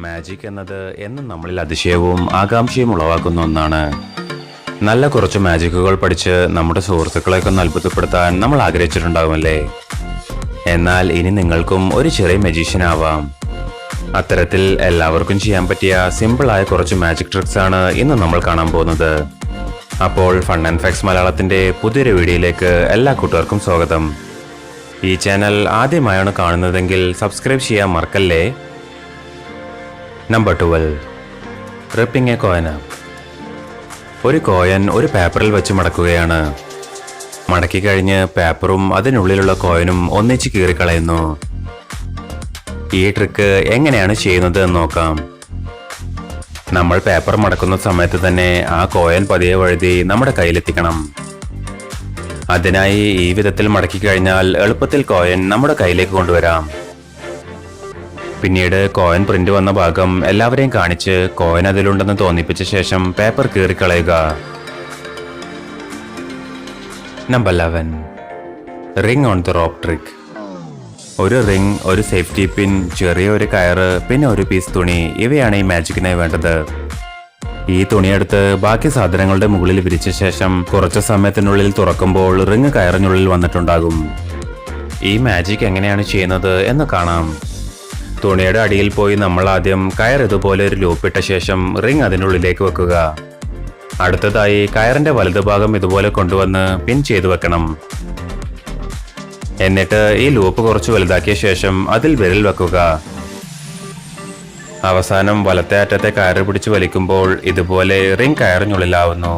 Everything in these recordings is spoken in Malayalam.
മാജിക് എന്നത് എന്നും നമ്മളിൽ അതിശയവും ആകാംക്ഷയും ഉളവാക്കുന്ന ഒന്നാണ്. നല്ല കുറച്ച് മാജിക്കുകൾ പഠിച്ച് നമ്മുടെ സുഹൃത്തുക്കളെയൊക്കെ ഒന്ന് അത്ഭുതപ്പെടുത്താൻ നമ്മൾ ആഗ്രഹിച്ചിട്ടുണ്ടാകുമല്ലേ? എന്നാൽ ഇനി നിങ്ങൾക്കും ഒരു ചെറിയ മജീഷ്യൻ ആവാം. അത്തരത്തിൽ എല്ലാവർക്കും ചെയ്യാൻ പറ്റിയ സിമ്പിളായ കുറച്ച് മാജിക് ട്രിക്സ് ആണ് ഇന്ന് നമ്മൾ കാണാൻ പോകുന്നത്. അപ്പോൾ ഫൺ ആൻഡ് ഫാക്ട്സ് മലയാളത്തിന്റെ പുതിയൊരു വീഡിയോയിലേക്ക് എല്ലാ കൂട്ടുകാർക്കും സ്വാഗതം. ഈ ചാനൽ ആദ്യമായാണ് കാണുന്നതെങ്കിൽ സബ്സ്ക്രൈബ് ചെയ്യാൻ മറക്കല്ലേ. Number 12, ripping A coin. ഒരു കോയിൻ ഒരു പേപ്പറിൽ വെച്ച് മടക്കുകയാണ്. മടക്കി കഴിഞ്ഞ് പേപ്പറും അതിനുള്ളിലുള്ള കോയിനും ഒന്നിച്ച് കീറിക്കളയുന്നു. ഈ ട്രിക്ക് എങ്ങനെയാണ് ചെയ്യുന്നത് എന്ന് നോക്കാം. നമ്മൾ പേപ്പർ മടക്കുന്ന സമയത്ത് തന്നെ ആ കോയിൻ പതിയെ വഴുതി നമ്മുടെ കയ്യിലെത്തിക്കണം. അതിനായി ഈ വിധത്തിൽ മടക്കി കഴിഞ്ഞാൽ എളുപ്പത്തിൽ കോയിൻ നമ്മുടെ കയ്യിലേക്ക് കൊണ്ടുവരാം. പിന്നീട് കോയിൻ പ്രിന്റ് വന്ന ഭാഗം എല്ലാവരെയും കാണിച്ച് കോയിൻ അതിലുണ്ടെന്ന് തോന്നിപ്പിച്ച ശേഷം പേപ്പർ കീറിക്കളയുക. Number 11, ring on the rope trick. ഒരു റിംഗ്, ഒരു സേഫ്റ്റി പിൻ, ചെറിയ ഒരു കയറ്, പിന്നെ ഒരു പീസ് തുണി, ഇവയാണ് ഈ മാജിക്കിനായി വേണ്ടത്. ഈ തുണിയെടുത്ത് ബാക്കി സാധനങ്ങളുടെ മുകളിൽ വിരിച്ച ശേഷം കുറച്ച് സമയത്തിനുള്ളിൽ തുറക്കുമ്പോൾ റിംഗ് കയറിനുള്ളിൽ വന്നിട്ടുണ്ടാകും. ഈ മാജിക് എങ്ങനെയാണ് ചെയ്യുന്നത് എന്ന് കാണാം. തുണിയുടെ അടിയിൽ പോയി നമ്മൾ ആദ്യം കയർ ഇതുപോലെ ഒരു ലൂപ്പിട്ട ശേഷം റിംഗ് അതിനുള്ളിലേക്ക് വെക്കുക. അടുത്തതായി കയറിന്റെ വലതുഭാഗം ഇതുപോലെ കൊണ്ടുവന്ന് പിൻ ചെയ്തു വെക്കണം. എന്നിട്ട് ഈ ലൂപ്പ് കുറച്ച് വലുതാക്കിയ ശേഷം അതിൽ വിരൽ വെക്കുക. അവസാനം വലത്തെ അറ്റത്തെ കയറ് പിടിച്ച് വലിക്കുമ്പോൾ ഇതുപോലെ റിംഗ് കയറിനുള്ളിലാവുന്നു.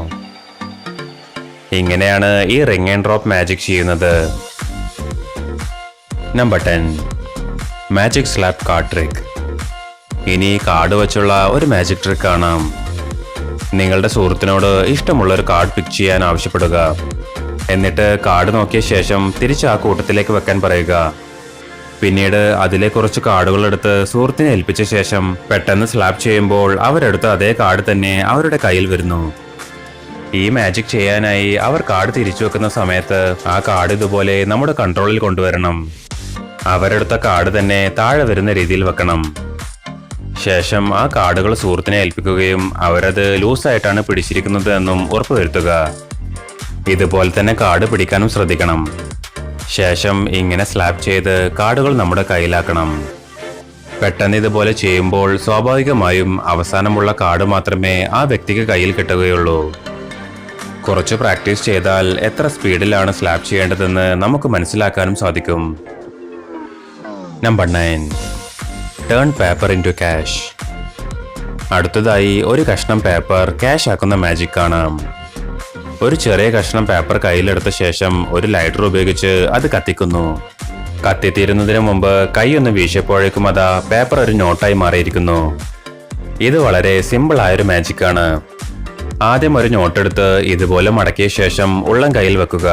ഇങ്ങനെയാണ് ഈ റിംഗ് ആൻഡ് ഡ്രോപ്പ് മാജിക് ചെയ്യുന്നത്. Number 10, magic slap card trick. ഇനി കാർഡ് വെച്ചുള്ള ഒരു മാജിക് ട്രിക്ക് കാണാം. നിങ്ങളുടെ സുഹൃത്തിനോട് ഇഷ്ടമുള്ള ഒരു കാർഡ് പിക്ക് ചെയ്യാൻ ആവശ്യപ്പെടുക. എന്നിട്ട് കാർഡ് നോക്കിയ ശേഷം തിരിച്ച് ആ കൂട്ടത്തിലേക്ക് വെക്കാൻ പറയുക. പിന്നീട് അതിലെ കുറച്ച് കാർഡുകൾ എടുത്ത് സുഹൃത്തിനെ ഏൽപ്പിച്ച ശേഷം പെട്ടെന്ന് സ്ലാപ്പ് ചെയ്യുമ്പോൾ അവരെടുത്ത് അതേ കാർഡ് തന്നെ അവരുടെ കയ്യിൽ വരുന്നു. ഈ മാജിക് ചെയ്യാനായി അവർ കാർഡ് തിരിച്ചു വെക്കുന്ന സമയത്ത് ആ കാർഡ് ഇതുപോലെ നമ്മുടെ കൺട്രോളിൽ കൊണ്ടുവരണം. അവരെടുത്ത കാർഡ് തന്നെ താഴെ വരുന്ന രീതിയിൽ വെക്കണം. ശേഷം ആ കാർഡുകൾ സുഹൃത്തിനെ ഏൽപ്പിക്കുകയും അവരത് ലൂസായിട്ടാണ് പിടിച്ചിരിക്കുന്നത് എന്നും ഉറപ്പുവരുത്തുക. ഇതുപോലെ തന്നെ കാർഡ് പിടിക്കാനും ശ്രദ്ധിക്കണം. ശേഷം ഇങ്ങനെ സ്ലാപ്പ് ചെയ്ത് കാർഡുകൾ നമ്മുടെ കയ്യിലാക്കണം. പെട്ടെന്ന് ഇതുപോലെ ചെയ്യുമ്പോൾ സ്വാഭാവികമായും അവസാനമുള്ള കാർഡ് മാത്രമേ ആ വ്യക്തിക്ക് കയ്യിൽ കിട്ടുകയുള്ളൂ. കുറച്ച് പ്രാക്ടീസ് ചെയ്താൽ എത്ര സ്പീഡിലാണ് സ്ലാപ്പ് ചെയ്യേണ്ടതെന്ന് നമുക്ക് മനസ്സിലാക്കാനും സാധിക്കും. Number 9, turn paper into cash. അടുത്തതായി ഒരു കഷ്ണം പേപ്പർ ക്യാഷ് ആക്കുന്ന മാജിക് കാണാം. ഒരു ചെറിയ കഷ്ണം പേപ്പർ കയ്യിലെടുത്ത ശേഷം ഒരു ലൈറ്റർ ഉപയോഗിച്ച് അത് കത്തിക്കുന്നു. കത്തിത്തീരുന്നതിന് മുമ്പ് കൈ ഒന്ന് വീശിയപ്പോഴേക്കും അതാ പേപ്പർ ഒരു നോട്ടായി മാറിയിരിക്കുന്നു. ഇത് വളരെ സിമ്പിൾ ആയൊരു മാജിക് ആണ്. ആദ്യം ഒരു നോട്ടെടുത്ത് ഇതുപോലെ മടക്കിയ ശേഷം ഉള്ളം കയ്യിൽ വെക്കുക.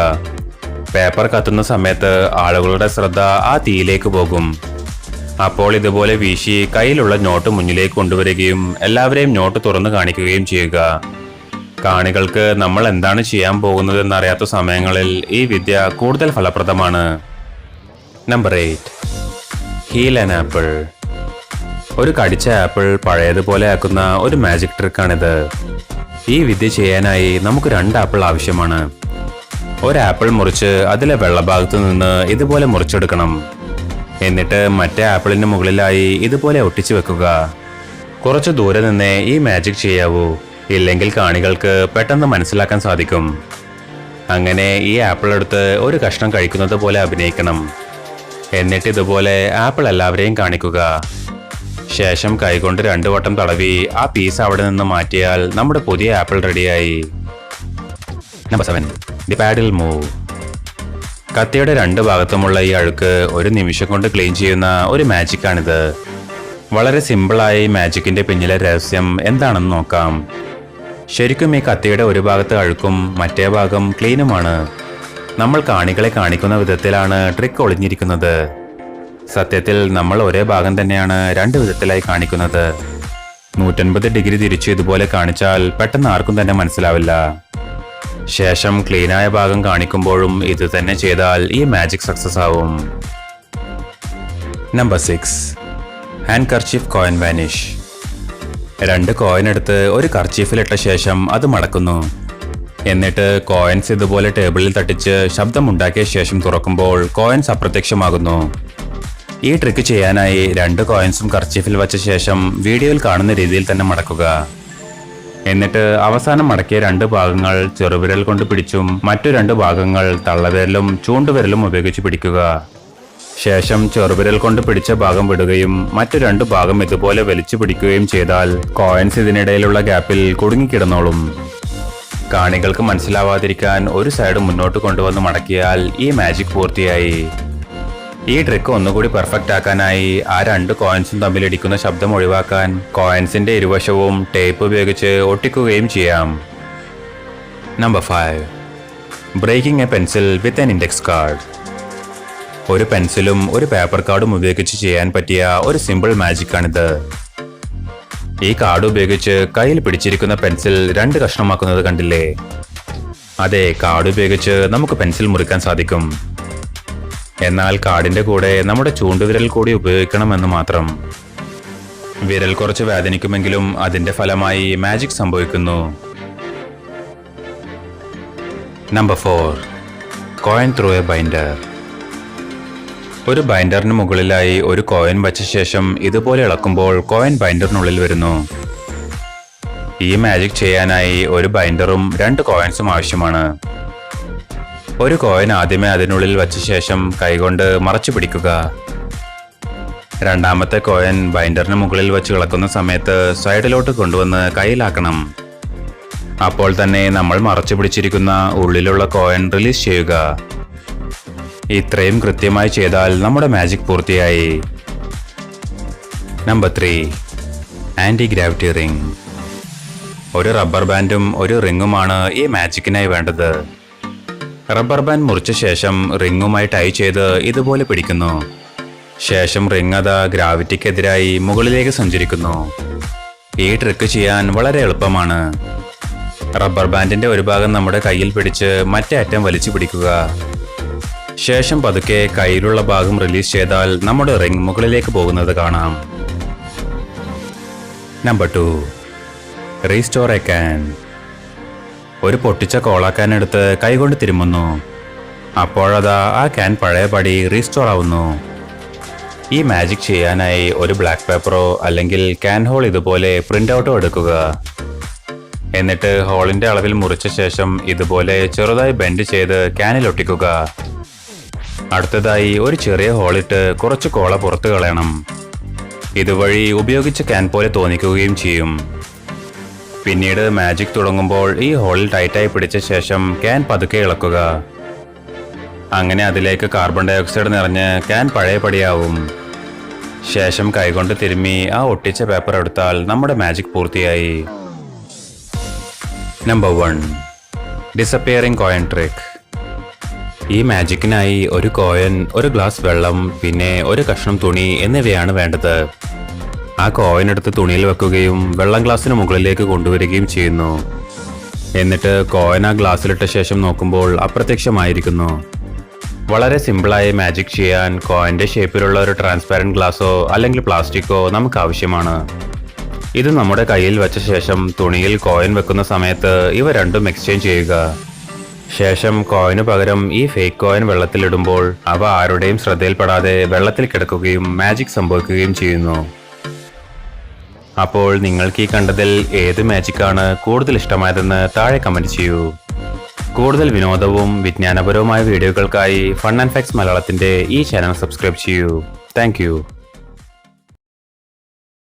പേപ്പർ കത്തുന്ന സമയത്ത് ആളുകളുടെ ശ്രദ്ധ ആ തീയിലേക്ക് പോകും. അപ്പോൾ ഇതുപോലെ വീശി കയ്യിലുള്ള നോട്ട് മുന്നിലേക്ക് കൊണ്ടുവരികയും എല്ലാവരെയും നോട്ട് തുറന്നു കാണിക്കുകയും ചെയ്യുക. കാണികൾക്ക് നമ്മൾ എന്താണ് ചെയ്യാൻ പോകുന്നത് എന്നറിയാത്ത സമയങ്ങളിൽ ഈ വിദ്യ കൂടുതൽ ഫലപ്രദമാണ്. Number 8, heal an apple. ഒരു കടിച്ച ആപ്പിൾ പഴയതുപോലെ ആക്കുന്ന ഒരു മാജിക് ട്രിക്കാണിത്. ഈ വിദ്യ ചെയ്യാനായി നമുക്ക് 2 ആപ്പിൾ ആവശ്യമാണ്. ഒരു ആപ്പിൾ മുറിച്ച് അതിലെ വെള്ളഭാഗത്തു നിന്ന് ഇതുപോലെ മുറിച്ചെടുക്കണം. എന്നിട്ട് മറ്റേ ആപ്പിളിന് മുകളിലായി ഇതുപോലെ ഒട്ടിച്ചു വെക്കുക. കുറച്ച് ദൂരെ നിന്നേ ഈ മാജിക് ചെയ്യാവൂ, ഇല്ലെങ്കിൽ കാണികൾക്ക് പെട്ടെന്ന് മനസ്സിലാക്കാൻ സാധിക്കും. അങ്ങനെ ഈ ആപ്പിൾ എടുത്ത് ഒരു കഷ്ണം കഴിക്കുന്നത് പോലെ അഭിനയിക്കണം. എന്നിട്ട് ഇതുപോലെ ആപ്പിൾ എല്ലാവരെയും കാണിക്കുക. ശേഷം കൈകൊണ്ട് 2 വട്ടം തടവി ആ പീസ് അവിടെ നിന്ന് മാറ്റിയാൽ നമ്മുടെ പുതിയ ആപ്പിൾ റെഡിയായി. Number 7, the paddle move. കത്തിയുടെ 2 ഭാഗത്തുമുള്ള ഈ അഴുക്ക് ഒരു നിമിഷം കൊണ്ട് ക്ലീൻ ചെയ്യുന്ന ഒരു മാജിക്കാണിത്. വളരെ സിമ്പിളായ ഈ മാജിക്കിന്റെ പിന്നിലെ രഹസ്യം എന്താണെന്ന് നോക്കാം. ശരിക്കും ഈ കത്തിയുടെ ഒരു ഭാഗത്ത് അഴുക്കും മറ്റേ ഭാഗം ക്ലീനുമാണ്. നമ്മൾ കാണികളെ കാണിക്കുന്ന വിധത്തിലാണ് ട്രിക്ക് ഒളിഞ്ഞിരിക്കുന്നത്. സത്യത്തിൽ നമ്മൾ ഒരേ ഭാഗം തന്നെയാണ് 2 വിധത്തിലായി കാണിക്കുന്നത്. 180 ഡിഗ്രി തിരിച്ച് ഇതുപോലെ കാണിച്ചാൽ പെട്ടെന്ന് ആർക്കും തന്നെ മനസ്സിലാവില്ല. ശേഷം ക്ലീനായ ഭാഗം കാണിക്കുമ്പോഴും ഇത് തന്നെ ചെയ്താൽ ഈ മാജിക് സക്സസ് ആവും. Number 6, hand kerchief coin vanish. 2 coin എടുത്ത് ഒരു കർച്ചീഫിലിട്ട ശേഷം അത് മടക്കുന്നു. എന്നിട്ട് കോയിൻസ് ഇതുപോലെ ടേബിളിൽ തട്ടിച്ച് ശബ്ദമുണ്ടാക്കിയ ശേഷം തുറക്കുമ്പോൾ കോയിൻസ് അപ്രത്യക്ഷമാകുന്നു. ഈ ട്രിക്ക് ചെയ്യാനായി 2 കോയിൻസും കർച്ചീഫിൽ വച്ച ശേഷം വീഡിയോയിൽ കാണുന്ന രീതിയിൽ തന്നെ മടക്കുക. എന്നിട്ട് അവസാനം മടക്കിയ 2 ഭാഗങ്ങൾ ചെറുവിരൽ കൊണ്ട് പിടിച്ചും മറ്റു 2 ഭാഗങ്ങൾ തള്ളവിരലും ചൂണ്ടുവിരലും ഉപയോഗിച്ച് പിടിക്കുക. ശേഷം ചെറുവിരൽ കൊണ്ട് പിടിച്ച ഭാഗം വിടുകയും മറ്റു 2 ഭാഗം ഇതുപോലെ വലിച്ചു പിടിക്കുകയും ചെയ്താൽ കോയിൻസ് ഇതിനിടയിലുള്ള ഗ്യാപ്പിൽ കുടുങ്ങിക്കിടന്നോളും. കാണികൾക്ക് മനസ്സിലാവാതിരിക്കാൻ ഒരു സൈഡ് മുന്നോട്ട് കൊണ്ടുവന്ന് മടക്കിയാൽ ഈ മാജിക് പൂർത്തിയായി. ഈ ട്രിക്ക് ഒന്നുകൂടി പെർഫെക്റ്റ് ആക്കാനായി ആ 2 കോയിൻസും തമ്മിലിടിക്കുന്ന ശബ്ദം ഒഴിവാക്കാൻ കോയിൻസിന്റെ ഇരുവശവും ടേപ്പ് ഉപയോഗിച്ച് ഒട്ടിക്കുകയും ചെയ്യാം. Number 5. Breaking a pencil with an index card. ഒരു പെൻസിലും ഒരു പേപ്പർ കാർഡും ഉപയോഗിച്ച് ചെയ്യാൻ പറ്റിയ ഒരു സിമ്പിൾ മാജിക് ആണിത്. ഈ കാർഡ് ഉപയോഗിച്ച് കയ്യിൽ പിടിച്ചിരിക്കുന്ന പെൻസിൽ 2 കഷ്ണമാക്കുന്നത് കണ്ടില്ലേ? അതെ, കാർഡ് ഉപയോഗിച്ച് നമുക്ക് പെൻസിൽ മുറിക്കാൻ സാധിക്കും. എന്നാൽ കാർഡിന്റെ കൂടെ നമ്മുടെ ചൂണ്ടുവിരൽ കൂടി ഉപയോഗിക്കണമെന്ന് മാത്രം. വിരൽ കുറച്ച് വേദനിക്കുമെങ്കിലും അതിന്റെ ഫലമായി മാജിക് സംഭവിക്കുന്നു. Number 4. Coin through A binder. ഒരു ബൈൻഡറിന് മുകളിലായി ഒരു കോയിൻ വച്ച ശേഷം ഇതുപോലെ ഇളക്കുമ്പോൾ കോയിൻ ബൈൻഡറിനുള്ളിൽ വരുന്നു. ഈ മാജിക് ചെയ്യാനായി ഒരു ബൈൻഡറും 2 കോയിൻസും ആവശ്യമാണ്. ഒരു കോയിൻ ആദ്യമേ അതിനുള്ളിൽ വച്ച ശേഷം കൈകൊണ്ട് മറച്ചു പിടിക്കുക. രണ്ടാമത്തെ കോയിൻ ബൈൻഡറിന് മുകളിൽ വെച്ച് ഇളക്കുന്ന സമയത്ത് സൈഡിലോട്ട് കൊണ്ടുവന്ന് കയ്യിലാക്കണം. അപ്പോൾ തന്നെ നമ്മൾ മറച്ചു പിടിച്ചിരിക്കുന്ന ഉള്ളിലുള്ള കോയിൻ റിലീസ് ചെയ്യുക. ഇത്രയും കൃത്യമായി ചെയ്താൽ നമ്മുടെ മാജിക് പൂർത്തിയായി. നമ്പർ 3. Anti gravity ring. ഒരു റബ്ബർ ബാൻഡും ഒരു റിങ്ങുമാണ് ഈ മാജിക്കിനായി വേണ്ടത്. റബ്ബർ ബാൻഡ് മുറിച്ച ശേഷം റിങ്ങുമായി ടൈ ചെയ്ത് ഇതുപോലെ പിടിക്കുന്നു. ശേഷം റിങ് അത് ഗ്രാവിറ്റിക്കെതിരായി മുകളിലേക്ക് സഞ്ചരിക്കുന്നു. ഈ ട്രിക്ക് ചെയ്യാൻ വളരെ എളുപ്പമാണ്. റബ്ബർ ബാൻഡിന്റെ ഒരു ഭാഗം നമ്മുടെ കയ്യിൽ പിടിച്ച് മറ്റേ അറ്റം വലിച്ചു പിടിക്കുക. ശേഷം പതുക്കെ കയ്യിലുള്ള ഭാഗം റിലീസ് ചെയ്താൽ നമ്മുടെ റിങ് മുകളിലേക്ക് പോകുന്നത് കാണാം. നമ്പർ 2. Restore A can. ഒരു പൊട്ടിച്ച കോളാക്കാൻ എടുത്ത് കൈകൊണ്ട് തിരുമുന്നു. അപ്പോഴതാ ആ ക്യാൻ പഴയപടി റീസ്റ്റോർ ആവുന്നു. ഈ മാജിക് ചെയ്യാനായി ഒരു ബ്ലാക്ക് പേപ്പറോ അല്ലെങ്കിൽ ക്യാൻ ഹോൾ ഇതുപോലെ പ്രിന്റ് ഔട്ടോ എടുക്കുക. എന്നിട്ട് ഹോളിന്റെ അളവിൽ മുറിച്ച ശേഷം ഇതുപോലെ ചെറുതായി ബെൻഡ് ചെയ്ത് ക്യാനിൽ ഒട്ടിക്കുക. അടുത്തതായി ഒരു ചെറിയ ഹോളിട്ട് കുറച്ച് കോള പുറത്തു കളയണം. ഇതുവഴി ഉപയോഗിച്ച ക്യാൻ പോലെ തോന്നിക്കുകയും ചെയ്യും. പിന്നീട് മാജിക് തുടങ്ങുമ്പോൾ ഈ ഹോളിൽ ടൈറ്റായി പിടിച്ച ശേഷം ക്യാൻ പതുക്കെ ഇളക്കുക. അങ്ങനെ അതിലേക്ക് കാർബൺ ഡൈ ഓക്സൈഡ് നിറഞ്ഞ് ക്യാൻ പഴയപടിയാവും. ശേഷം കൈകൊണ്ട് തിരുമ്മി ആ ഒട്ടിച്ച പേപ്പർ എടുത്താൽ നമ്മുടെ മാജിക് പൂർത്തിയായി. നമ്പർ 1. Disappearing coin trick. ഈ മാജിക്കിനായി ഒരു കോയിൻ, ഒരു ഗ്ലാസ് വെള്ളം, പിന്നെ ഒരു കഷ്ണം തുണി എന്നിവയാണ് വേണ്ടത്. ആ കോയിൻ എടുത്ത് തുണിയിൽ വെക്കുകയും വെള്ളം ഗ്ലാസിന് മുകളിലേക്ക് കൊണ്ടുവരികയും ചെയ്യുന്നു. എന്നിട്ട് കോയിൻ ആ ഗ്ലാസ്സിലിട്ട ശേഷം നോക്കുമ്പോൾ അപ്രത്യക്ഷമായിരിക്കുന്നു. വളരെ സിമ്പിളായി മാജിക് ചെയ്യാൻ കോയിന്റെ ഷേപ്പിലുള്ള ഒരു ട്രാൻസ്പാരന്റ് ഗ്ലാസോ അല്ലെങ്കിൽ പ്ലാസ്റ്റിക്കോ നമുക്ക് ആവശ്യമാണ്. ഇത് നമ്മുടെ കയ്യിൽ വെച്ച ശേഷം തുണിയിൽ കോയിൻ വെക്കുന്ന സമയത്ത് ഇവ രണ്ടും എക്സ്ചേഞ്ച് ചെയ്യുക. ശേഷം കോയിന് പകരം ഈ ഫേക്ക് കോയിൻ വെള്ളത്തിലിടുമ്പോൾ അവ ആരുടെയും ശ്രദ്ധയിൽപ്പെടാതെ വെള്ളത്തിൽ കിടക്കുകയും മാജിക് സംഭവിക്കുകയും ചെയ്യുന്നു. അപ്പോൾ നിങ്ങൾക്ക് ഈ കണ്ടതിൽ ഏത് മാജിക്കാണ് കൂടുതൽ ഇഷ്ടമായതെന്ന് താഴെ കമന്റ് ചെയ്യൂ. കൂടുതൽ വിനോദവും വിജ്ഞാനപരവുമായ വീഡിയോകൾക്കായി ഫൺ ആൻഡ് ഫാക്ട്സ് മലയാളത്തിന്റെ ഈ ചാനൽ സബ്സ്ക്രൈബ് ചെയ്യൂ. താങ്ക്